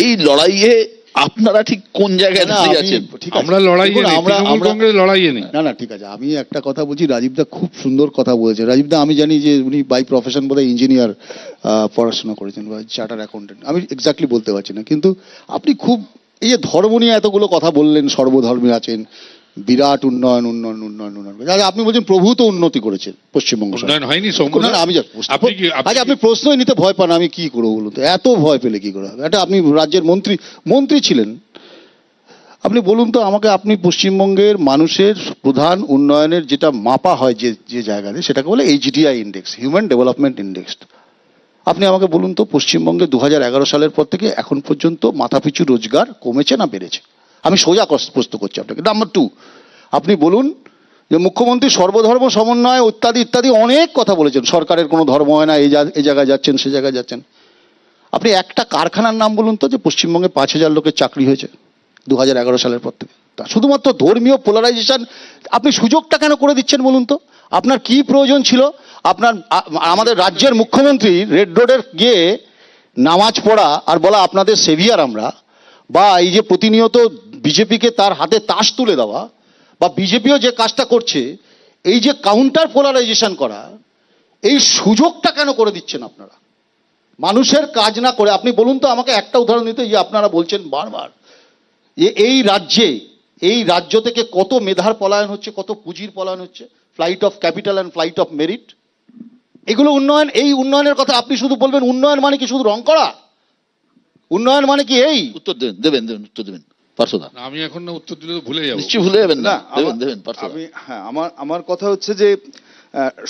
এই লড়াইয়ে আপনারা ঠিক কোন জায়গায় দাঁড়িয়ে আছেন? আমরা লড়াইয়ে নেই, তৃণমূল কংগ্রেস লড়াইয়ে নেই। না ঠিক আছে, আমি একটা কথা বলছি, রাজীবদা খুব সুন্দর কথা বলেছে। রাজীবদা আমি জানি যে উনি বাই প্রফেশন বোধহয় ইঞ্জিনিয়ার পড়াশোনা করেছেন বা চার্টার অ্যাকাউন্টেন্ট, আমি এক্স্যাক্টলি বলতে পারছি না, কিন্তু আপনি খুব এই যে ধর্ম নিয়ে এতগুলো কথা বললেন, সর্বধর্মী আছেন, বিরাট উন্নয়ন উন্নয়ন উন্নয়ন উন্নয়ন, আপনি বলছেন প্রভু তো উন্নতি করেছেন পশ্চিমবঙ্গ। উন্নয়ন হয়নি আমি আচ্ছা, আপনি প্রশ্নই নিতে ভয় পান, আমি কি করবো বলুন তো? এত ভয় পেলে কি করে হবে? এটা আপনি রাজ্যের মন্ত্রী ছিলেন, আপনি বলুন তো আমাকে, আপনি পশ্চিমবঙ্গের মানুষের প্রধান উন্নয়নের যেটা মাপা হয় যে জায়গাতে, সেটাকে বলে HDI index, human development index. আপনি আমাকে বলুন তো পশ্চিমবঙ্গে 2011 সালের পর থেকে এখন পর্যন্ত মাথাপিছু রোজগার কমেছে না বেড়েছে? আমি সোজা প্রশ্ন করছি আপনাকে। নাম্বার 2, আপনি বলুন যে মুখ্যমন্ত্রী সর্বধর্ম সমন্বয় ইত্যাদি ইত্যাদি অনেক কথা বলেছেন, সরকারের কোনো ধর্ম হয় না, এই জায়গায় যাচ্ছেন সে জায়গায় যাচ্ছেন। আপনি একটা কারখানার নাম বলুন তো যে পশ্চিমবঙ্গে 5,000 লোকের চাকরি হয়েছে 2011 সালের পর থেকে। শুধুমাত্র ধর্মীয় পোলারাইজেশন, আপনি সুযোগটা কেন করে দিচ্ছেন বলুন তো? আপনার কি প্রয়োজন ছিল? আপনার আমাদের রাজ্যের মুখ্যমন্ত্রী রেড রোডে গিয়ে নামাজ পড়া আর বলা আপনাদের সেভিয়ার আমরা, বা এই যে প্রতিনিয়ত বিজেপিকে তার হাতে তাস তুলে দেওয়া, বা বিজেপিও যে কাজটা করছে, এই যে কাউন্টার পোলারাইজেশন করা, এই সুযোগটা কেন করে দিচ্ছেন আপনারা মানুষের কাজ না করে? আপনি বলুন তো আমাকে একটা উদাহরণ দিতে, যে আপনারা বলছেন বারবার যে এই রাজ্য থেকে কত মেধার পলায়ন হচ্ছে, কত পুঁজির পলায়ন হচ্ছে, flight of capital and flight of merit, এগুলো উন্নয়ন। এই উন্নয়নের কথা আপনি শুধু বলবেন উন্নয়ন মানে কি শুধু রং করা? উন্নয়ন মানে কি? এই উত্তর দেবেন উত্তর দেবেন পার্থদা। আমি এখন না উত্তর দিলে তো ভুলে যাবো। নিশ্চয়ই ভুলে যাবেন না, দেবেন পার্থদা। হ্যাঁ, আমার কথা হচ্ছে যে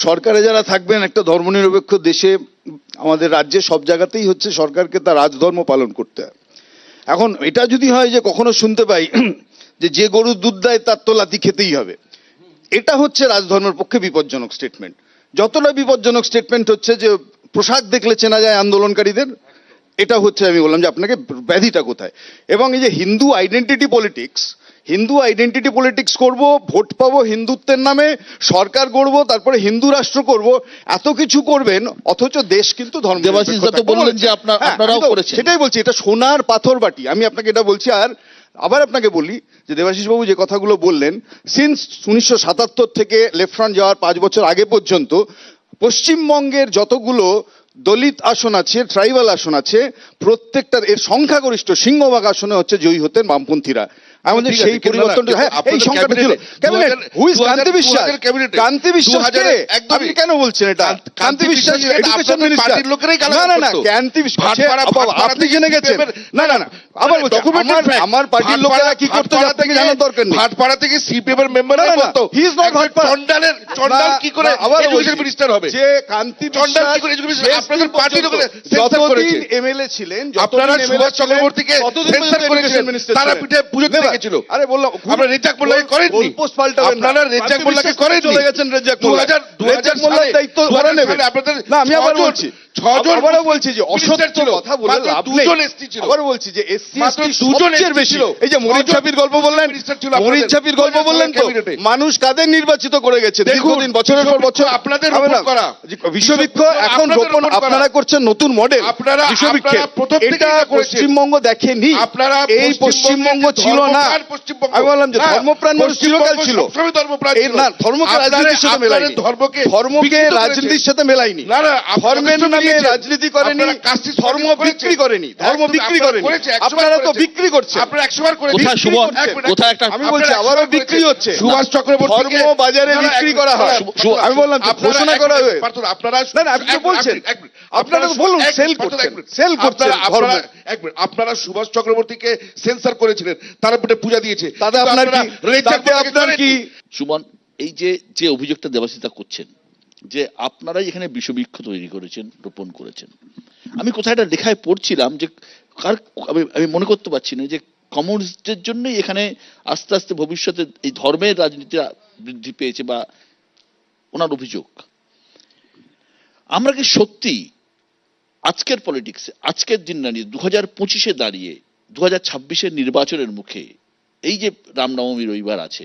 সরকারে যারা থাকবেন, একটা ধর্মনিরপেক্ষ দেশে, আমাদের রাজ্যে সব জায়গাতেই হচ্ছে সরকারকে তার রাজধর্ম পালন করতে হয়। এখন এটা যদি হয় যে কখনো শুনতে পাই যে গরুর দুধ দেয় তার তো লাথি খেতেই হবে, এটা হচ্ছে রাজধর্মের পক্ষে বিপজ্জনক স্টেটমেন্ট। যতটা বিপজ্জনক স্টেটমেন্ট হচ্ছে যে প্রসাদ দেখলে চেনা যায় আন্দোলনকারীদের, এটা হচ্ছে, আমি বললাম যে আপনাকে ব্যাধিটা কোথায়। এবং এই যে হিন্দু আইডেন্টিটি পলিটিক্স করব, ভোট পাবো হিন্দুত্বের নামে, সরকার গড়ব, তারপরে হিন্দু রাষ্ট্র করব, এত কিছু করবেন, অথচ দেশ কিন্তু ধর্ম। দেবাশিস দা তো বললেন যে আপনারাও করেছেন। সেটাই বলছি, এটা সোনার পাথর বাটি, আমি আপনাকে এটা বলছি। আর আবার আপনাকে বলি যে দেবাশিস বাবু যে কথাগুলো বললেন, সিন্স 1977 থেকে লেফট ফ্রন্ট যাওয়ার 5 বছর আগে পর্যন্ত পশ্চিমবঙ্গের যতগুলো দলিত আসন আছে, ট্রাইবাল আসন আছে, প্রত্যেকটার এর সংখ্যাগরিষ্ঠ সিংহভাগ আসনে হচ্ছে জয়ী হতেন বামপন্থীরা। আমাদের সেই পরিবর্তনটা, হ্যাঁ, এই সংখ্যাটা ছিল। ক্যাবিনেট হুইজ কান্তি বিশ্বাস, আপনি কেন বলছেন এটা? কান্তি বিশ্বাস এডুকেশন মিনিস্টার, না কান্তি বিশ্বাস আপনি জেনে গেছেন। না আবার আমার পার্টির লোকেরা কি করতে আপনাকে জানার দরকার নেই। ভাটপাড়া থেকে সিপিএম এর মেম্বার বলতো হি ইজ নট ভাটপাড়া। চন্ডাল কি করে এডুকেশন মিনিস্টার হবে? যে কান্তি চন্ডাল বিশ্বাস কি করে এডুকেশন মিনিস্টার? আপনাদের পার্টির লোকেরা সেন্সর করেছে। যতদিন এমএলএ ছিলেন, আপনারা সুভাষ চক্রবর্তীকে সেন্সর করেছেন, তারা পিঠে পুজো দেখেছিল। আরে বললাম, আমরা রেজ্জাক মোল্লাকে করেননি, আপনারা রেজ্জাক মোল্লাকে করেননি। চলে গেছেন রেজ্জাক মোল্লা, রেজ্জাক মোল্লার দায়িত্ব ধরে নেবেন আপনাদের। না, আমি আবারও বলছি যে অসত্য কথা বলে লাভ নেই। আবারও বলছি যে এসসি এসটি সবচেয়ে বেশি। এই যে মরিচ ছাপির গল্প বললেন, মরিচ ছাপির গল্প বললেন, তো মানুষ কাদের নির্বাচিত করে গেছে দীর্ঘদিন, বছরের পর বছর? আপনাদের করা বিশ্ববৃক্ষ এখন রোপণ আপনারা করছেন, নতুন মডেল বিশ্ববৃক্ষের। এটা পশ্চিমবঙ্গ দেখেনি, আপনারা এই পশ্চিমবঙ্গ ছিল না। আমি বললাম যে ধর্মপ্রাণ মানুষ চিরকাল ছিল। না, ধর্মকে রাজনীতির সাথে মেলাইনি, ধর্মকে রাজনীতির সাথে মেলাইনি, ধর্মের নামে রাজনীতি করেনি, ধর্ম বিক্রি করেনি, আপনারা তো বিক্রি করছেন। আপনারা 100 বার করে আমি বলছি আবারও বিক্রি হচ্ছে। সুভাষ চক্রবর্তী ধর্ম বাজারে বিক্রি করা হয়। আমি বললাম ঘোষণা করা হয়। আপনারা না আপনি তো বলছেন, আপনারা তো বলুন সেল করছেন। আপনারা সুভাষ চক্রবর্তীকে সেন্সর করেছিলেন, তারা পিঠে পূজা দিয়েছে, তাতে আপনার কি? সুমন, এই যে অভিযোগটা দেবাশিসদা করছেন যে আপনারাই এখানে বিষবৃক্ষ তৈরি করেছেন, রোপণ করেছেন, আমি কোথায় একটা লেখায় পড়ছিলাম যে আমি মনে করতে পারছি না, যে কমিউনিস্টের জন্যই এখানে আস্তে আস্তে ভবিষ্যতে এই ধর্মের রাজনীতি বৃদ্ধি পেয়েছে, বা ওনার অভিযোগ। আমরা কি সত্যি আজকের পলিটিক্সে, আজকের দিন দাঁড়িয়ে 2025-এ দাঁড়িয়ে 2026-এর নির্বাচনের মুখে, এই যে রামনবমী রবিবার আছে,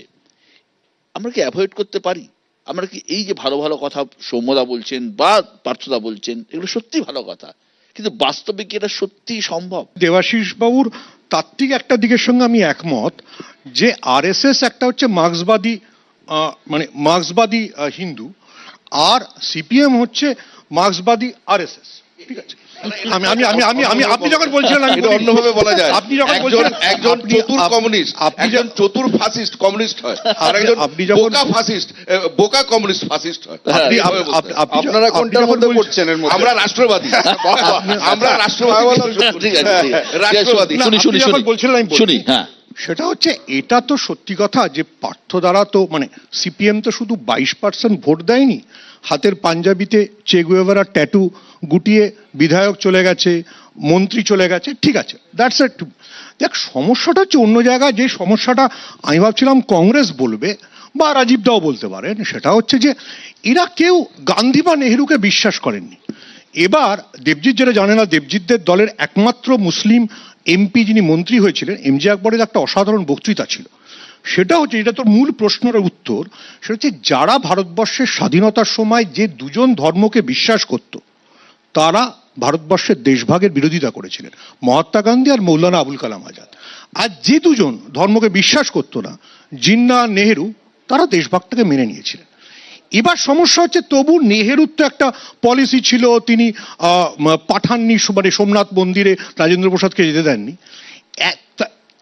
আমরা কি অ্যাভয়েড করতে পারি? আমরা কি এই যে ভালো ভালো কথা সৌম্যদা বলছেন বা পার্থদা বলছেন, এগুলো সত্যি ভালো কথা, কিন্তু বাস্তবে কি এটা সত্যি সম্ভব? দেবাশিস বাবুর তাত্ত্বিক একটা দিকের সঙ্গে আমি একমত যে আরএসএস একটা হচ্ছে মার্ক্সবাদী মানে মার্ক্সবাদী হিন্দু, আর সিপিএম হচ্ছে মার্ক্সবাদী আরএসএস। ঠিক আছে, আমি আমি আমি আমি আমি আপনি যখন বলছিলেন আমি এটা অন্যভাবে বলা যায়। আপনি যখন একজন বলছিলেন একজন চতুর কমিউনিস্ট, একজন চতুর ফাসিস্ট কমিউনিস্ট হয়, আর একজন আপনি যখন- বোকা ফাসিস্ট, বোকা কমিউনিস্ট ফাসিস্ট হয়। আপনি- এইভাবে আপ- বলতে হয়। আপ- আপনারা আপনি কোনটার যখন মধ্যে বলছেন- পড়ছেন এর মধ্যে? আমরা রাষ্ট্রবাদী, আমরা রাষ্ট্রবাদী, ঠিক আছে, ঠিক আছে। রাষ্ট্রবাদী। শুনি শুনি আপনি শুনি যখন বলছিলেন আমি বলছি। শুনি, হ্যাঁ। সেটা হচ্ছে, এটা তো সত্যি কথা যে পার্থ দ্বারা তো মানে সিপিএম তো শুধু 22% ভোট দেয়নি, হাতের পাঞ্জাবিতে চে গুয়েভারার ট্যাটু গুটিয়ে বিধায়ক চলে গেছে, মন্ত্রী চলে গেছে, ঠিক আছে, দ্যাটস এ। দেখ, সমস্যাটা হচ্ছে অন্য জায়গায়। যে সমস্যাটা আমি ভাবছিলাম কংগ্রেস বলবে বা রাজীব দাও বলতে পারেন, সেটা হচ্ছে যে এরা কেউ গান্ধী বা নেহেরুকে বিশ্বাস করেননি। এবার দেবজিৎ যেটা জানে না, দেবজিৎদের দলের একমাত্র মুসলিম এমপি যিনি মন্ত্রী হয়েছিলেন, এমজি আকবরের একটা অসাধারণ বক্তৃতা ছিল। সেটা হচ্ছে, এটা তোর মূল প্রশ্নের উত্তর, সেটা হচ্ছে যারা ভারতবর্ষের স্বাধীনতার সময় যে দুজন ধর্মকে বিশ্বাস করত, তারা ভারতবর্ষের দেশভাগের বিরোধিতা করেছিলেন, মহাত্মা গান্ধী আর মৌলানা আবুল কালাম আজাদ। আর যে দুজন ধর্মকে বিশ্বাস করতো না, জিন্না নেহেরু, তারা দেশভাগটাকে মেনে নিয়েছিলেন। এবার সমস্যা হচ্ছে, তবু নেহেরুর তো একটা পলিসি ছিল, তিনি পাঠাননি, মানে সোমনাথ মন্দিরে রাজেন্দ্র প্রসাদকে যেতে দেননি।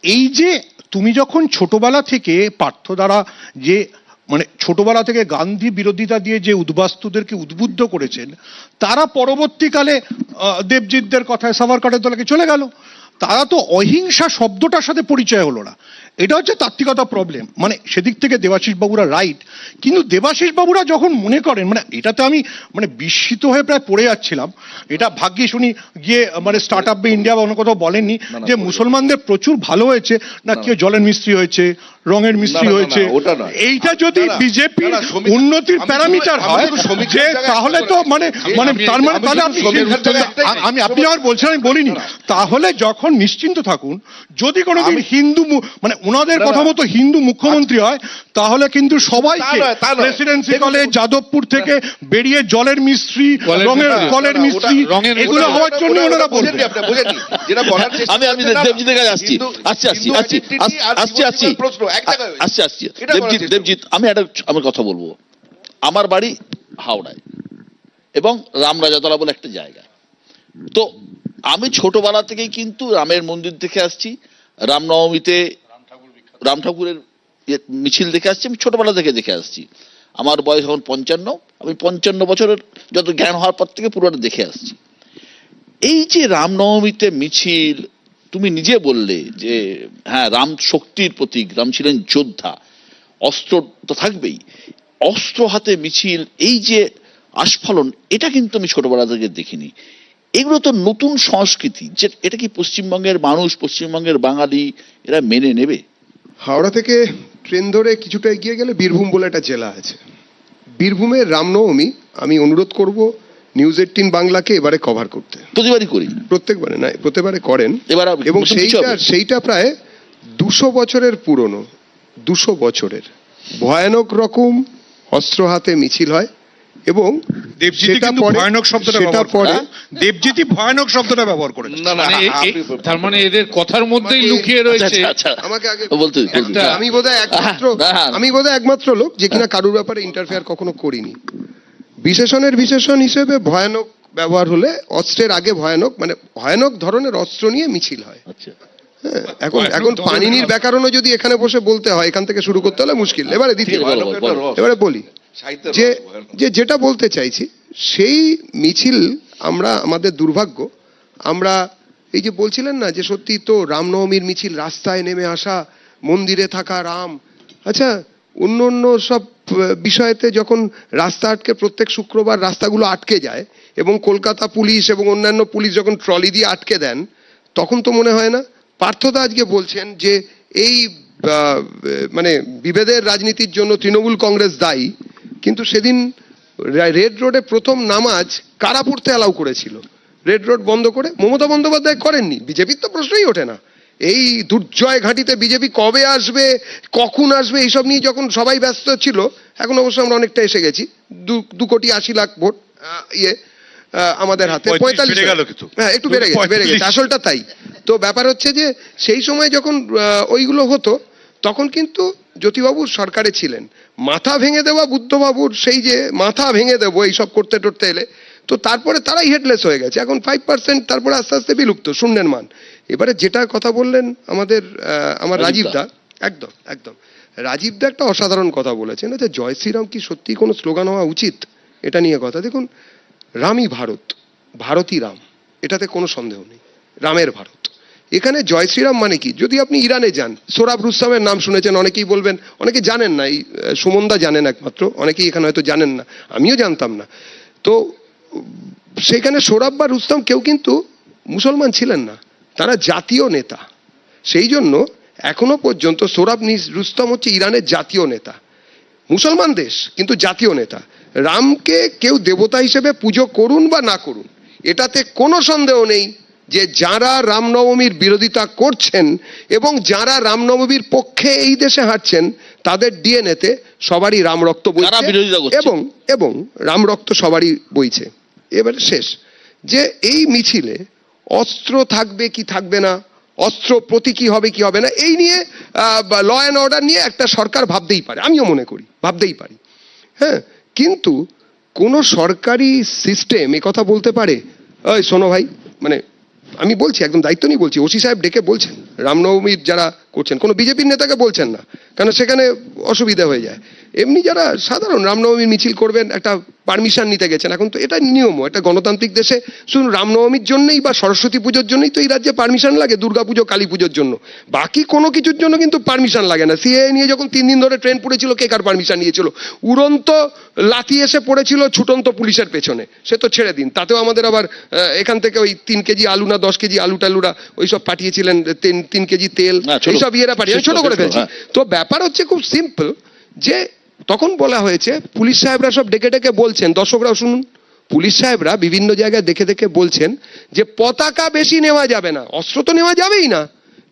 এই যে তুমি যখন ছোটবেলা থেকে পার্থ দ্বারা যে মানে ছোটবেলা থেকে গান্ধী বিরোধিতা দিয়ে যে উদ্বাস্তুদেরকে উদ্বুদ্ধ করেছেন, তারা পরবর্তীকালে দেবজিৎদের কথায় সাভারকারের দলকে চলে গেল। তারা তো অহিংসা শব্দটার সাথে পরিচয় হলো না। এটা হচ্ছে তাত্ত্বিকতা প্রবলেম। মানে সেদিক থেকে দেবাশিস বাবুরা রাইট, কিন্তু দেবাশিস বাবুরা যখন মনে করেন, মানে এটাতে আমি মানে বিস্মিত হয়ে প্রায় পড়ে যাচ্ছিলাম। এটা ভাগ্যে শুনি গিয়ে মানে স্টার্ট আপ ইন্ডিয়া বা অন্য কোথাও বলেননি যে মুসলমানদের প্রচুর ভালো হয়েছে, না কেউ জলের মিস্ত্রি হয়েছে, রঙের মিস্ত্রি হয়েছে। ওটা নয়। এইটা যদি না, বিজেপি না, শ্রমিক- উন্নতির আমি প্যারামিটার শুধু- হয়, আমি শুধু শ্রমিকের যে জায়গায় তাহলে একটা তো করে- মানে আমি- মানে আমি- তার মানে আমি তাহলে শুধু আপনি শ্রমিকের জায়গায় একটাই- আপনি যখন বলছেন আমি বলিনি, তাহলে যখন নিশ্চিন্ত থাকুন, যদি কোনোদিন হিন্দু মানে ওনাদের না, না। কথা মতো হিন্দু মুখ্যমন্ত্রী হয়, তাহলে কিন্তু সবাইকে তা নয়, তা নয়। প্রেসিডেন্সি দেখুন, কলেজ যাদবপুর থেকে বেরিয়ে জলের মিস্ত্রি, কলের রঙের মিস্ত্রি, কলের ওটা- মিস্ত্রি, রঙের এগুলো মিস্ত্রি। হওয়ার জন্য ওনারা বলবেন। বোঝেননি, আপনি বোঝেননি। যেটা বলার চেষ্টা আমি করছেন, না, দেবজিতের কাছে আসছি হিন্দু- আসছি আসছি হিন্দু আসছি identity আর আসছি আসছি জীবন প্রশ্ন এক জায়গায় হয়েছে। আসছি আসছি এটা বলার দেবজিৎ চেষ্টা দেবজিৎ আমি আমার কথা বলবো। আমার বাড়ি হাওড়ায় এবং রামরাজাতলা বলে একটা জায়গা। তো আমি ছোটবেলা থেকেই কিন্তু রামের মন্দির দেখে আসছি, রামনবমীতে রাম ঠাকুরের মিছিল দেখে আসছি, আমি ছোটবেলা থেকে দেখে আসছি। আমার বয়স এখন 55, আমি 55 বছরের যত জ্ঞান হওয়ার পর থেকে পুরোটা দেখে আসছি। এই যে রামনবমীতে মিছিল, তুমি নিজে বললে যে হ্যাঁ, রাম শক্তির প্রতীক, রাম ছিলেন যোদ্ধা, অস্ত্র তো থাকবেই, অস্ত্র হাতে মিছিল, এই যে আস্ফালন, এটা কিন্তু আমি ছোটবেলা থেকে দেখিনি। এগুলো তো নতুন সংস্কৃতি, যে এটা কি পশ্চিমবঙ্গের মানুষ, পশ্চিমবঙ্গের বাঙালি এরা মেনে নেবে? হাওড়া থেকে ট্রেন ধরে কিছুটা এগিয়ে গেলে বীরভূম বলে একটা জেলা আছে। বীরভূমের রামনবমী আমি অনুরোধ করব নিউজ 18 বাংলাকে এবারে কভার করতে। প্রতিবারই করি, প্রত্যেকবারে না, প্রত্যেকবারে করেন। এবার এবং নতুন কিছু হবে? সেইটা প্রায় 200 বছরের পুরনো, 200 বছরের ভয়ানক রকম অস্ত্র হাতে মিছিল হয়। এবং দেবজিৎ কিন্তু ভয়ানক শব্দটা ব্যবহার করে, দেবজিৎ ভয়ানক শব্দটা ব্যবহার করেছে। না, না, মানে তার মানে এদের কথার মধ্যেই আমাকে- লুকিয়ে রয়েছে। আচ্ছা, আমাকে আগে বলতে একটা- আমি বোধহয় একমাত্র লোক যে কিনা কারুর ব্যাপারে ইন্টারফেয়ার কখনো করিনি। বিশেষণের বিশেষণ হিসেবে ভয়ানক ব্যবহার হলে অস্ত্রের আগে ভয়ানক, মানে ভয়ানক ধরনের অস্ত্র নিয়ে মিছিল হয়। আচ্ছা, হ্যাঁ, এখন ভয়ানক এখন ধরনের পানিনির অস্ত্র। ব্যাকরণও যদি এখানে বসে বলতে হয়, এখান থেকে শুরু করতে হলে মুশকিল। এবারে দ্বিতীয়, ঠিক আছে, বলো, বলো। এবারে বলি সাহিত্যের যে রস, ভয়ানক। যেটা বলতে চাইছি, সেই মিছিল আমরা, আমাদের দুর্ভাগ্য, আমরা এই যে বলছিলেন না যে সত্যি তো রামনবমীর মিছিল, রাস্তায় নেমে আসা, মন্দিরে থাকা রাম। আচ্ছা, অন্য সব বিষয়েতে যখন রাস্তা আটকে, প্রত্যেক শুক্রবার রাস্তাগুলো আটকে যায় এবং কলকাতা পুলিশ এবং অন্যান্য পুলিশ যখন ট্রলি দিয়ে আটকে দেন, তখন তো মনে হয় না? পার্থদা আজকে বলছেন যে এই মানে বিভেদের রাজনীতির জন্য তৃণমূল কংগ্রেস দায়ী, কিন্তু সেদিন রেড রোডে প্রথম নামাজ কারা পড়তে অ্যালাউ করেছিল? রেড রোড বন্ধ করে মমতা বন্দ্যোপাধ্যায় করেননি। বিজেপির তো প্রশ্নই ওঠে না। এই দুর্জয় ঘাটিতে বিজেপি কবে আসবে, কখন আসবে, এইসব নিয়ে যখন সবাই ব্যস্ত ছিল, এখন অবশ্য আমরা অনেকটা এসে গেছি, 2.80 কোটি ভোট আমাদের হাতে 35 বেড়ে গেল কিন্তু। হ্যাঁ একটু বেড়ে গেছে আসলটা তাই। তো ব্যাপার হচ্ছে যে সেই সময় যখন ওইগুলো হতো তখন কিন্তু জ্যোতিবাবুর সরকারে ছিলেন, মাথা ভেঙে দেওয়া বুদ্ধবাবুর সেই যে মাথা ভেঙে দেবো এইসব করতে টরতে এলে, তো তারপরে তারাই হেডলেস হয়ে গেছে, এখন 5%, তারপরে আস্তে আস্তে বিলুপ্ত শূন্যের মান। এবারে যেটা কথা বললেন আমার রাজীব দা, একদম একদম রাজীব দা একটা অসাধারণ কথা বলেছেন যে জয় শ্রীরাম কি সত্যি কোনো স্লোগান হওয়া উচিত, এটা নিয়ে কথা। দেখুন, রামই ভারত, ভারতই রাম, এটাতে কোনো সন্দেহ নেই, রামের ভারত। এখানে জয় শ্রীরাম মানে কি? যদি আপনি ইরানে যান, সোরাব রুস্তমের নাম শুনেছেন, অনেকেই বলবেন, অনেকে জানেন না, এই সুমনদা জানেন একমাত্র, অনেকেই এখানে হয়তো জানেন না, আমিও জানতাম না। তো সেখানে সোরাব বা রুস্তম কেউ কিন্তু মুসলমান ছিলেন না, তারা জাতীয় নেতা। সেই জন্য এখনো পর্যন্ত সোরাব রুস্তম হচ্ছে ইরানের জাতীয় নেতা, মুসলমান দেশ কিন্তু জাতীয় নেতা। রামকে কেউ দেবতা হিসেবে পুজো করুন বা না করুন, এটাতে কোনো সন্দেহ নেই যে যারা রামনবমীর বিরোধিতা করছেন এবং যারা রামনবমীর পক্ষে এই দেশে হাঁটছেন তাদের ডিএনএতে সবারই রাম রক্ত বইছে এবং রাম রক্ত সবারই বইছে। এবারে শেষ যে এই মিছিলে অস্ত্র থাকবে কি থাকবে না, অস্ত্র প্রতীকী হবে কি হবে না, এই নিয়ে ল অ্যান্ড অর্ডার নিয়ে একটা সরকার ভাবতেই পারে, আমিও মনে করি ভাবতেই পারি, হ্যাঁ। কিন্তু কোন সরকারি সিস্টেম এ কথা বলতে পারে, ওই শোনো ভাই, মানে আমি বলছি একদম দায়িত্ব নিয়ে বলছি, ওসি সাহেব ডেকে বলছেন রামনবমীর যারা করছেন, কোনো বিজেপির নেতাকে বলছেন না, কারণ সেখানে অসুবিধা হয়ে যায়। এমনি যারা সাধারণ রামনবমীর মিছিল করবেন একটা পারমিশন নিতে গেছেন, এখন তো এটা নিয়মও, একটা গণতান্ত্রিক দেশে শুধু রামনবমীর জন্যই বা সরস্বতী পুজোর জন্যই তো এই রাজ্যে পারমিশন লাগে, দুর্গা পুজো কালী পুজোর জন্য, বাকি কোনো কিছুর জন্য কিন্তু পারমিশন লাগে না। সিএ নিয়ে যখন 3 দিন ধরে ট্রেন পড়েছিল, কে কার পারমিশন নিয়েছিল? উড়ন্ত লাথি এসে পড়েছিল ছুটন্ত পুলিশের পেছনে, সে তো ছেড়ে দিন, তাতেও আমাদের আবার এখান থেকে ওই 3 কেজি আলু না 10 কেজি আলু টালুরা ওইসব পাঠিয়েছিলেন, 3 কেজি তেল, এইসব ইয়েরা পাঠিয়ে, ছোট করে ফেলছি। তো ব্যাপার হচ্ছে খুব সিম্পল, যে তখন বলা হয়েছে পুলিশ সাহেবরা সব ডেকে ডেকে বলছেন, দর্শকরাও শুনুন, পুলিশ সাহেবরা বিভিন্ন জায়গায় দেখে দেখে বলছেন যে পতাকা বেশি নেওয়া যাবে না, অস্ত্র তো নেওয়া যাবেই না,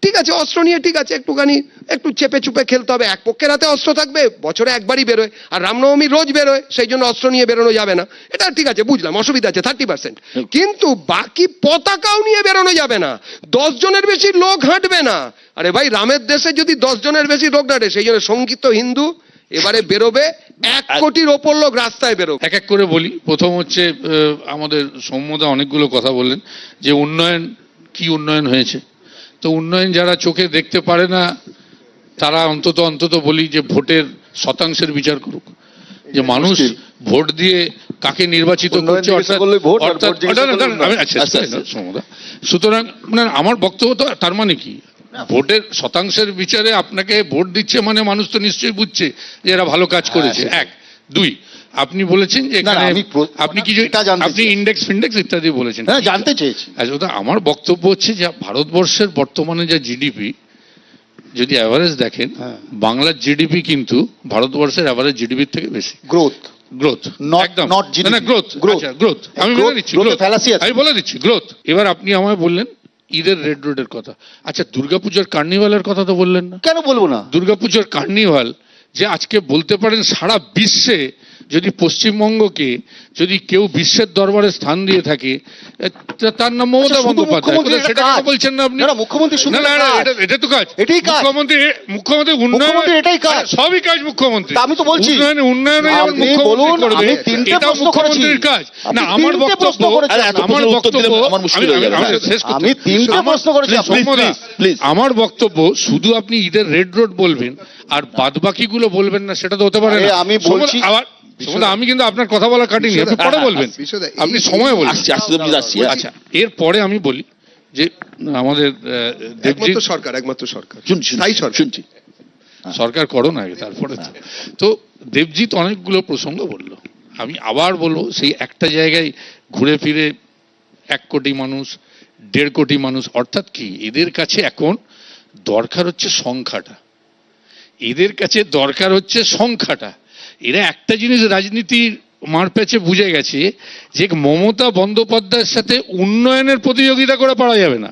ঠিক আছে অস্ত্র নিয়ে ঠিক আছে একটুখানি একটু চেপে চুপে খেলতে হবে, এক পক্ষের হাতে অস্ত্র থাকবে, বছরে একবারই বেরোয়, আর রামনবমী রোজ বেরোয়, সেই জন্য অস্ত্র নিয়ে বেরোনো যাবে না, এটা ঠিক আছে বুঝলাম, অসুবিধা আছে 30%, কিন্তু বাকি পতাকাও নিয়ে বেরোনো যাবে না, 10 জনের বেশি লোক হাঁটবে না। আরে ভাই, রামের দেশে যদি 10 জনের বেশি লোক হাঁটে, সেই জন্য সংগীত হিন্দু এবারে বেরোবে 1 কোটির ওপর লোক রাস্তায় বেরোবে। এক এক করে বলি। প্রথম হচ্ছে আমাদের সৌম্যদা অনেকগুলো কথা বললেন যে উন্নয়ন, কি উন্নয়ন হয়েছে। তো উন্নয়ন যারা চোখে দেখতে পারে না তারা অন্তত বলি যে ভোটের শতাংশের বিচার করুক, যে মানুষ ভোট দিয়ে কাকে নির্বাচিত করছে, সুতরাং আমার বক্তব্য তো তার মানে কি, ভোটের শতাংশের বিচারে আপনাকে ভোট দিচ্ছে মানে মানুষ তো নিশ্চয়ই বুঝছে যে এরা ভালো কাজ করেছে। 1, 2 আপনি বলেছেন যে আপনি কিছু আপনি ইন্ডেক্স ফিন্ডেক্স ইত্যাদি বলেছেন, জানতে চেয়েছি। আচ্ছা, আমার বক্তব্য হচ্ছে যে ভারতবর্ষের বর্তমানে যা জিডিপি, যদি অ্যাভারেজ দেখেন, বাংলার জিডিপি কিন্তু ভারতবর্ষের অ্যাভারেজ জিডিপির থেকে বেশি। গ্রোথ একদম না, গ্রোথ আমি বলে দিচ্ছি গ্রোথ। এবার আপনি আমায় বললেন ঈদের রেড রোডের কথা, আচ্ছা দুর্গাপুজোর কার্নিভালের কথা তো বললেন না। কেন বলবো না? দুর্গাপুজোর কার্নিভাল যে আজকে বলতে পারেন সারা বিশ্বে যদি পশ্চিমবঙ্গকে যদি কেউ বিশ্বের দরবারে স্থান দিয়ে থাকে, তার নাম মমতা বন্দ্যোপাধ্যায়। সেটা বলছেন না আপনি? মুখ্যমন্ত্রী এটা তো কাজ, মুখ্যমন্ত্রী উন্নয়ন, এটাই কাজ, সবই কাজ মুখ্যমন্ত্রী। আমি তো বলছি উন্নয়নে এটাও মুখ্যমন্ত্রীর কাজ না। আমার বক্তব্য আমি 3টে প্রশ্ন করেছি, আমার বক্তব্য শুধু আপনি ঈদের রেড রোড বলবেন আর বাদ বাকিগুলো বলবেন না, সেটা তো হতে পারে না। আমি বলছি আবার আমি কিন্তু আপনার কথা বলা কাটিনি, আপনি পরে বলবেন, আপনি সময় বলবেন। আচ্ছা, এরপরে আমি বলি যে আমাদের একমাত্র সরকার শুনছি, সরকার করো না আগে, তারপরে তো দেবজিৎ অনেকগুলো প্রসঙ্গ বললো। আমি আবার বলবো, সেই একটা জায়গায় ঘুরে ফিরে 1 কোটি মানুষ, 1.5 কোটি মানুষ, অর্থাৎ কি এদের কাছে এখন দরকার হচ্ছে সংখ্যাটা, এদের কাছে দরকার হচ্ছে সংখ্যাটা। এরা একটা জিনিস রাজনীতির মারপ্যাচে বুঝে গেছে যে মমতা বন্দ্যোপাধ্যায়ের সাথে উন্নয়নের প্রতিযোগিতা করে পারা যাবে না।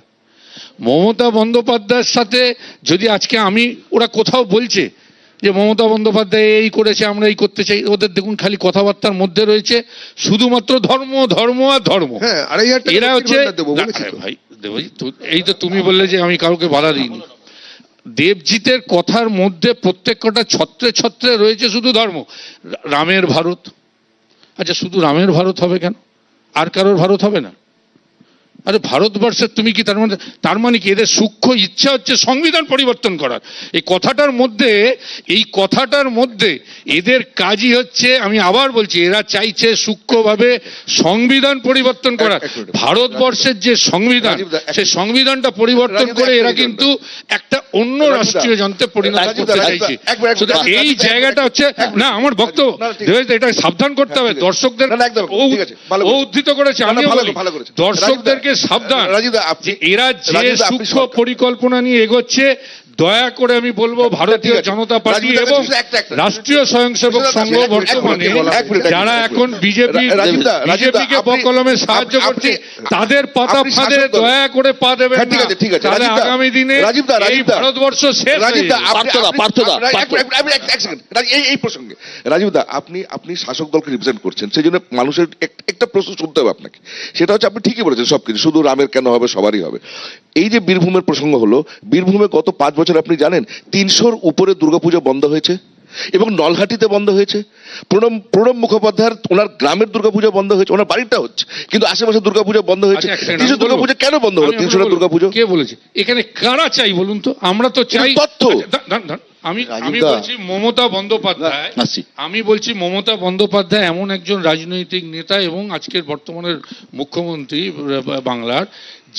মমতা বন্দ্যোপাধ্যায়ের সাথে যদি আজকে ওরা কোথাও বলছে যে মমতা বন্দ্যোপাধ্যায় এই করেছে, আমরা এই করতে চাই। ওদের দেখুন খালি কথাবার্তার মধ্যে রয়েছে শুধুমাত্র ধর্ম ধর্ম আর ধর্ম। হ্যাঁ, 2,500 টাকা এরা হচ্ছে দেবো বলেছি তো। ভাই দেবজিৎ, এই তো তুমি বললে যে আমি কাউকে বাধা দিইনি। দেবজিতের কথার মধ্যে প্রত্যেকটা ছত্রে ছত্রে রয়েছে শুধু ধর্ম। রামের ভারত, আচ্ছা শুধু রামের ভারত হবে কেন? আর কারোর ভারত হবে না? আরে ভারতবর্ষের তুমি কি তার মানে কি এদের সূক্ষ্ম ইচ্ছা হচ্ছে সংবিধান পরিবর্তন করার? এই কথাটার মধ্যে এদের কাজই হচ্ছে, আমি আবার বলছি, এরা চাইছে সূক্ষ্মভাবে সংবিধান পরিবর্তন করার। ভারতবর্ষের যে সংবিধান, সেই সংবিধানটা পরিবর্তন করে এরা কিন্তু একটা অন্য রাষ্ট্রীয় যন্ত্রে পরিণত করতে চাইছে। সুতরাং এই জায়গাটা হচ্ছে না আমার বক্তব্য, এটা সাবধান করতে হবে দর্শকদের। ও উদ্ধৃত করেছে, আমি দর্শকদেরকে সাবধান যে এরা যে সূক্ষ্ম পরিকল্পনা নিয়ে এগোচ্ছে, দয়া করে আমি বলবো ভারতীয় জনতা পার্টি এবং রাষ্ট্রীয় স্বয়ংসেবক সংঘ বর্তমানে যারা এখন বিজেপিকে বকলমে সাহায্য করছে, তাদের পাতা ফাঁদে দয়া করে পা দেবেন না। তাহলে আগামী দিনে এই ভারতবর্ষ শেষ হয়ে যাবে। এই প্রসঙ্গে রাজীব দা, আপনি শাসক দলকে রিপ্রেজেন্ট করছেন, সেই জন্য মানুষের একটা প্রশ্ন শুনতে হবে আপনাকে। সেটা হচ্ছে, আপনি ঠিকই বলেছেন সবকিছু, শুধু রামের কেন হবে, সবারই হবে। এই যে বীরভূমের প্রসঙ্গ হলো, বীরভূমে গত 5 বছর আপনি জানেন 300-র উপরে দুর্গাপুজো বন্ধ হয়েছে এবং নলহাটিতে বন্ধ হয়েছে। প্রণব মুখোপাধ্যায়ের ওনার গ্রামের দুর্গাপুজো বন্ধ হয়েছে, ওনার বাড়িটা হচ্ছে, কিন্তু আশেপাশে দুর্গাপুজো বন্ধ হয়েছে। 300 দুর্গাপুজো কেন বন্ধ হলো? 300টা দুর্গাপুজো কে বলেছে? এখানে কারা চাই বলুন তো? আমরা তো চাই তথ্য। আমি বলছি মমতা বন্দ্যোপাধ্যায়, মমতা বন্দ্যোপাধ্যায় এমন একজন রাজনৈতিক নেতা এবং আজকের বর্তমানের মুখ্যমন্ত্রী বাংলার,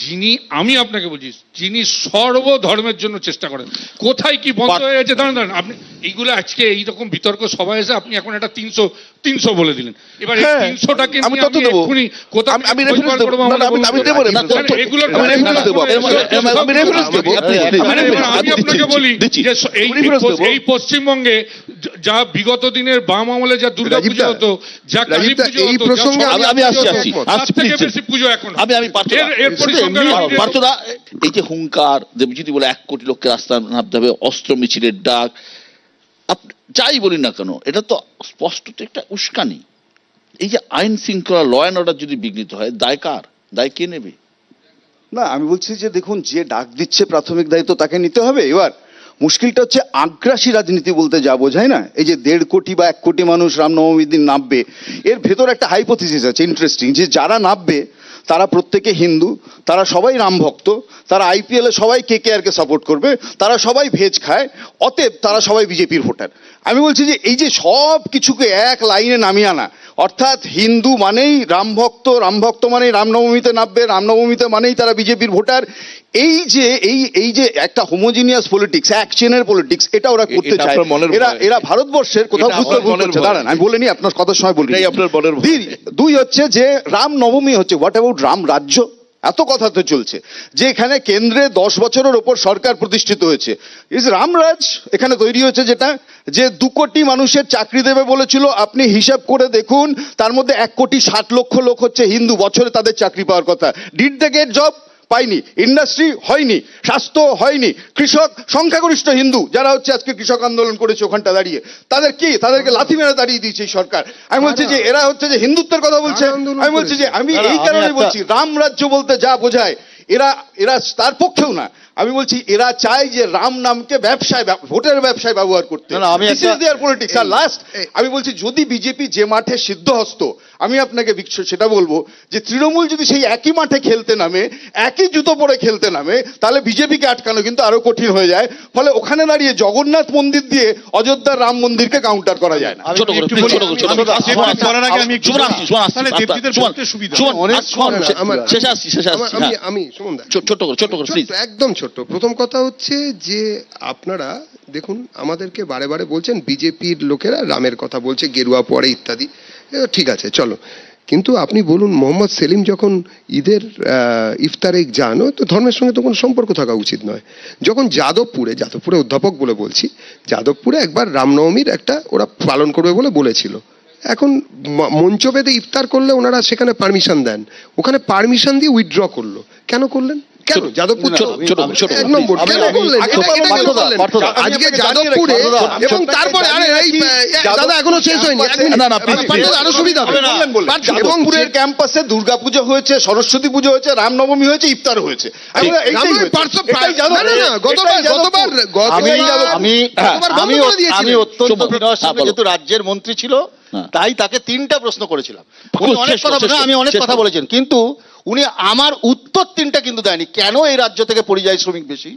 যিনি, আমি আপনাকে বলছি, যিনি সর্বধর্মের জন্য চেষ্টা করেন। কোথায় কি বন্ধ হয়ে গেছে? দাঁড়ান, আপনি এইগুলো আজকে এইরকম বিতর্ক সভায় এসে আপনি এখন একটা 300 বলে দিলেন। এবার 300টাকে আমি তত দেবো, আমি রেফারেন্স দেবো, আমি আপনাকে বলি যে এই পশ্চিমবঙ্গে যা বিগত দিনের বাম আমলে যা দুর্গাপুজো হতো, যা কালী পুজো হতো, আমি আসছি বেশি পুজো এখন। পার্থদা, এই যে হুঙ্কার, দেবজ্যোতি বলে 1 কোটি লোককে রাস্তা নামতে হবে, অস্ত্র মিছিলের ডাক, যাই বলি না কেন, এটা তো স্পষ্ট একটা উস্কানি। এই যে আইন শৃঙ্খলা, ল অ্যান্ড অর্ডার যদি বিঘ্নিত হয়, দায় কার? দায় কে নেবে? না, আমি বলছি যে দেখুন, যে ডাক দিচ্ছে প্রাথমিক দায়িত্ব তাকে নিতে হবে। এবার মুশকিলটা হচ্ছে আগ্রাসী রাজনীতি বলতে যা বোঝায় না, এই যে 1.5 কোটি বা 1 কোটি মানুষ রামনবমীর দিন নামবে, এর ভেতর একটা হাইপোথিসিস আছে ইন্টারেস্টিং, যে যারা নামবে তারা প্রত্যেকে হিন্দু, তারা সবাই রাম ভক্ত, তারা IPL এ সবাই KKR কে সাপোর্ট করবে, তারা সবাই ভেজ খায়, অতএব তারা সবাই বিজেপির ভোটার। আমি বলছি যে এই যে সব কিছুকে এক লাইনে নামিয়ে আনা, অর্থাৎ হিন্দু মানেই রামভক্ত, রামভক্ত মানেই রামনবমীতে নামবে, রামনবমীতে মানেই তারা বিজেপির ভোটার, এই যে একটা হোমোজিনিয়াস পলিটিক্স, এক চেনের পলিটিক্স, এটা ওরা করতে চায়। এরা ভারতবর্ষের কোথাও বুঝতে ভুল করছে। দাঁড়ান, আমি বলিনি, আপনার কথার সময় বলি। দুই হচ্ছে যে রামনবমী হচ্ছে হোয়াট অ্যাবাউট রাম রাজ্য? এত কথা তো চলছে যে এখানে কেন্দ্রে 10 বছরের ওপর সরকার প্রতিষ্ঠিত হয়েছে, ইজ রামরাজ এখানে তৈরি হয়েছে, যেটা যে 2 কোটি মানুষের চাকরি দেবে বলেছিল। আপনি হিসাব করে দেখুন, তার মধ্যে 1,60,00,000 লোক হচ্ছে হিন্দু, বছরে তাদের চাকরি পাওয়ার কথা। Did they get job? পাইনি। ইন্ডাস্ট্রি হয়নি, স্বাস্থ্য হয়নি, কৃষক, সংখ্যাগরিষ্ঠ হিন্দু যারা হচ্ছে আজকে কৃষক আন্দোলন করেছে ওখানটা দাঁড়িয়ে, তাদেরকে লাথি মেরে দাঁড়িয়ে দিয়েছে এই সরকার। আমি বলছি যে এরা হচ্ছে যে হিন্দুত্বের কথা বলছে। আমি বলছি যে আমি এই কারণে বলছি, রাম রাজ্য বলতে যা বোঝায় এরা তার পক্ষেও না। আমি বলছি এরা চায় যে রাম নামকে ব্যবসায়, ভোটের ব্যবসায় ব্যবহার করতে। আমি বলছি যদি বিজেপি যে মাঠে সিদ্ধহস্ত, আমি আপনাকে সেটা বলবো যে তৃণমূল যদি সেই একই মাঠে খেলতে নামে, একই জুতো পরে খেলতে নামে, তাহলে বিজেপিকে আটকানো কিন্তু আরো কঠিন হয়ে যায়। ফলে ওখানে দাঁড়িয়ে জগন্নাথ মন্দির দিয়ে অযোধ্যার রাম মন্দিরকে কাউন্টার করা যায় না। একদম ছোট্ট প্রথম কথা হচ্ছে যে আপনারা দেখুন, আমাদেরকে বারে বারে বলছেন বিজেপির লোকেরা রামের কথা বলছে, গেরুয়া পরে ইত্যাদি, ঠিক আছে চলো, কিন্তু আপনি বলুন মোহাম্মদ সেলিম যখন ঈদের ইফতারে যান, তো ধর্মের সঙ্গে তো কোনো সম্পর্ক থাকা উচিত নয়। যখন যাদবপুরে অধ্যাপক বলে বলছি, যাদবপুরে একবার রামনবমীর একটা ওরা পালন করবে বলে বলেছিল, এখন মঞ্চবেদে ইফতার করলে ওনারা সেখানে পারমিশন দেন, ওখানে পারমিশন দিয়ে উইথড্র করলো, কেন করলেন? কেন যাদবপুর ছোট, ছোট, ছোট। এক নম্বর কেন করলেন এটা কেন করলেন? আজকে যাদবপুরে এবং তারপরে আরে এই দাদা এখনো শেষ হয়নি এক মিনিট। না, না, please, পার্থ আরো সুবিধা হবে এবং যাদবপুরের ক্যাম্পাসে দুর্গাপুজো হয়েছে, সরস্বতী পুজো হয়েছে, রামনবমী হয়েছে, ইফতার হয়েছে। রামনবমী পার্থ- না, না, না, গতবার আমি অত্যন্ত বিনয়ের সঙ্গে বলো। যেহেতু রাজ্যের মন্ত্রী ছিল হ্যাঁ। তাই তাকে 3টা প্রশ্ন করেছিলাম। উনি অনেক শেষ করো, কথা শেষ করো, আমি অনেক শেষ কথা করো। বলেছেন, কিন্তু উনি আমার উত্তর 3টা কিন্তু দেয়নি। কেন এই রাজ্য থেকে পরিযায়ী শ্রমিক বেশি,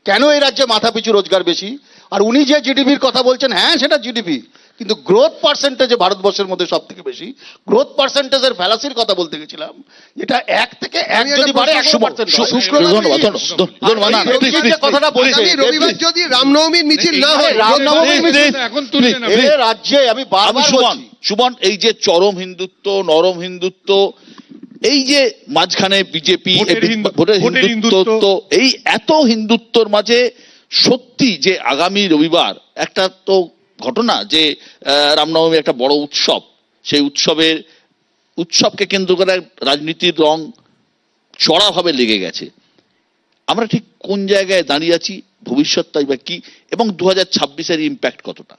কেন এই রাজ্যে মাথাপিছু রোজগার বেশি, আর উনি যে জিডিপির কথা বলছেন, হ্যাঁ সেটা জিডিপি, কিন্তু গ্রোথ পার্সেন্টেজে ভারতবর্ষের মধ্যে সব থেকে বেশি। গ্রোথ পার্সেন্টেজের ফ্যালাসির কথা বলতে গেছিলাম, যেটা 1 থেকে 1 আমি একটা যদি বাড়ে প্রশ্ন 100% হয়। শুক্রবার ধন্যবাদ, ধন্যবাদ, না, না, এই please, যে please, কথাটা বলছে, আগামী রবিবার যদি রামনবমীর মিছিল না হয় রামনবমীর মিছিল এখন তুলবে না, এ রাজ্যে আমি আমি বারবার সুমন বলছি, সুমন এই যে চরম হিন্দুত্ব, নরম হিন্দুত্ব, এই যে মাঝখানে বিজেপি ভোটের হিন্দুত্ব, এই এত হিন্দুত্বর মাঝে সত্যি যে আগামী রবিবার একটা তো ঘটনা যে রামনবমী একটা বড় উৎসব, সেই উৎসবকে কেন্দ্র করে রাজনীতির রং চড়াভাবে লেগে গেছে। আমরা ঠিক কোন জায়গায় দাঁড়িয়ে আছি, ভবিষ্যৎটাই বা কি, এবং 2026-এর ইম্প্যাক্ট কতটা?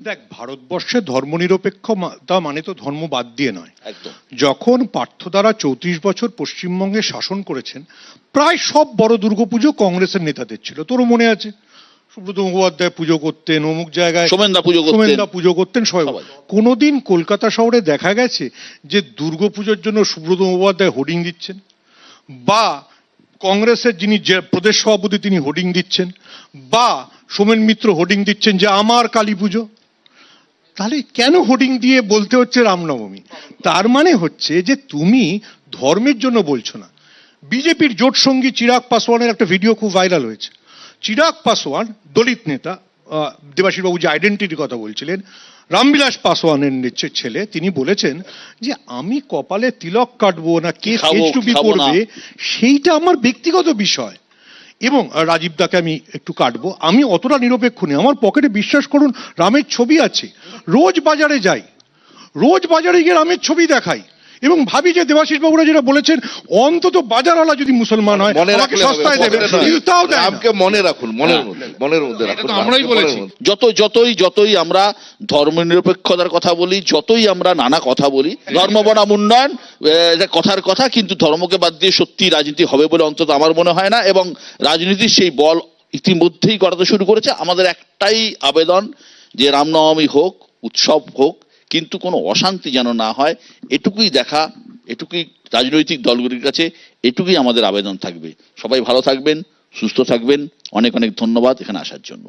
দেখ, ভারতবর্ষে ধর্মনিরপেক্ষতা মানে তো ধর্ম বাদ দিয়ে নয়। একদম যখন পার্থ দ্বারা 34 বছর পশ্চিমবঙ্গে শাসন করেছেন, প্রায় সব বড় দুর্গাপুজো কংগ্রেসের নেতাদের ছিল। তোরও মনে আছে, সুব্রত মুখোপাধ্যায় পুজো করতেন, অমুক জায়গায় সোমেনদা পুজো করতেন। সোমেনদা পুজো করতেন, সবাই। সবাই। কোনোদিন কলকাতা শহরে দেখা গেছে যে দুর্গাপুজোর জন্য সুব্রত মুখোপাধ্যায় হোর্ডিং দিচ্ছেন, বা কংগ্রেসের যিনি যে প্রদেশ সভাপতি তিনি হোর্ডিং দিচ্ছেন, বা সোমেন মিত্র হোর্ডিং দিচ্ছেন যে আমার কালী পুজো? তাহলে কেন হোর্ডিং দিয়ে বলতে হচ্ছে রামনবমী? তার মানে হচ্ছে যে তুমি ধর্মের জন্য বলছো না। বিজেপির জোট সঙ্গী চিরাগ পাসওয়ানের একটা ভিডিও খুব ভাইরাল হয়েছে। চিরাগ পাসওয়ান দলিত নেতা, দেবাশিস বাবু যে আইডেন্টিটির কথা বলছিলেন, রামবিলাস পাসওয়ানের ছেলে, তিনি বলেছেন যে আমি কপালে তিলক কাটবো না কে খাবো, এইচডুবি খাবো না। করবে সেইটা আমার ব্যক্তিগত বিষয়। এবং রাজীব দাকে আমি একটু কাটবো, আমি অতটা নিরপেক্ষ নেই। আমার পকেটে বিশ্বাস করুন রামের ছবি আছে, রোজ বাজারে যাই, রোজ বাজারে গিয়ে রামের ছবি দেখাই এবং ভাবি যে দেবাশিস বাবুরা যেটা বলেছেন, অন্তত বাজারওয়ালা যদি মুসলমান হয় মনে আমাকে রাখলে হবে, সস্তায় দেবে, পকেটে নয়। কিন্তু তাও দেয় না। রামকে মনে রাখুন, মনের মধ্যে এটা রাখুন। তো আমরাই রামকে বলেছি। মনের মধ্যে। যতই আমরা ধর্মনিরপেক্ষতার কথা বলি, যতই আমরা নানা কথা বলি, ধর্ম বনাম উন্নয়ন এটা কথার কথা, কিন্তু ধর্মকে বাদ দিয়ে সত্যি রাজনীতি হবে বলে অন্তত আমার মনে হয় না। এবং রাজনীতির সেই বল ইতিমধ্যেই গড়াতে শুরু করেছে। আমাদের একটাই আবেদন যে রামনবমী হোক, উৎসব হোক, কিন্তু কোনো অশান্তি যেন না হয়, এটুকুই দেখা, এটুকুই রাজনৈতিক দলগুলির কাছে, এটুকুই আমাদের আবেদন থাকবে। সবাই ভালো থাকবেন, সুস্থ থাকবেন। অনেক অনেক ধন্যবাদ এখানে আসার জন্য।